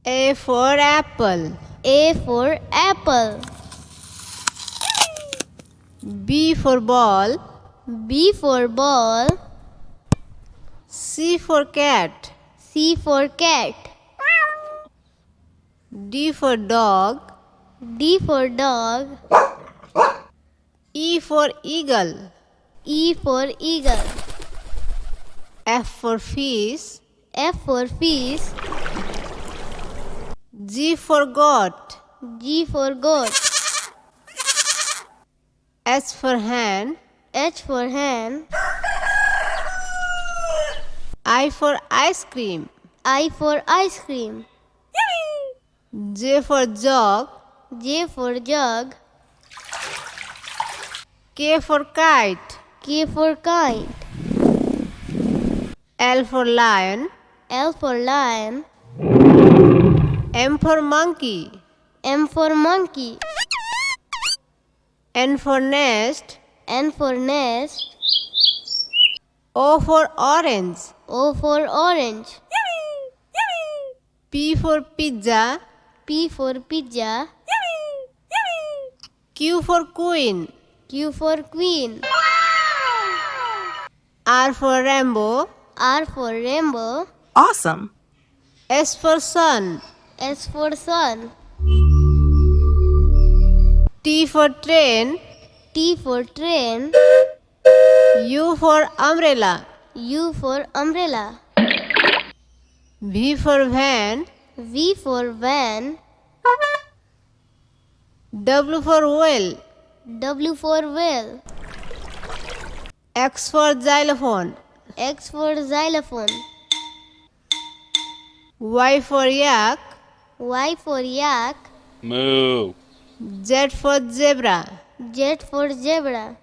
A for apple. A for apple. B for ball. B for ball. C for cat. C for cat. D for dog. D for dog. E for eagle. E for eagle. F for fish. F for fish. G for goat. G for goat. H for hen. H for hen. I for ice cream. I for ice cream. J for jog. J for jug. K for kite. K for kite. L for lion. L for lion. M for monkey. M for monkey. N for nest. N for nest. O for orange. O for orange. P for pizza. P for pizza. Q for queen. Q for queen. R for rainbow. R for rainbow. Awesome. S for sun. S for sun. T for train. T for train. U for umbrella. U for umbrella. V for van. V for van. W for whale. W for whale. X for xylophone. X for xylophone. Y for yak. Y for yak. Moo. Z for zebra. Z for zebra.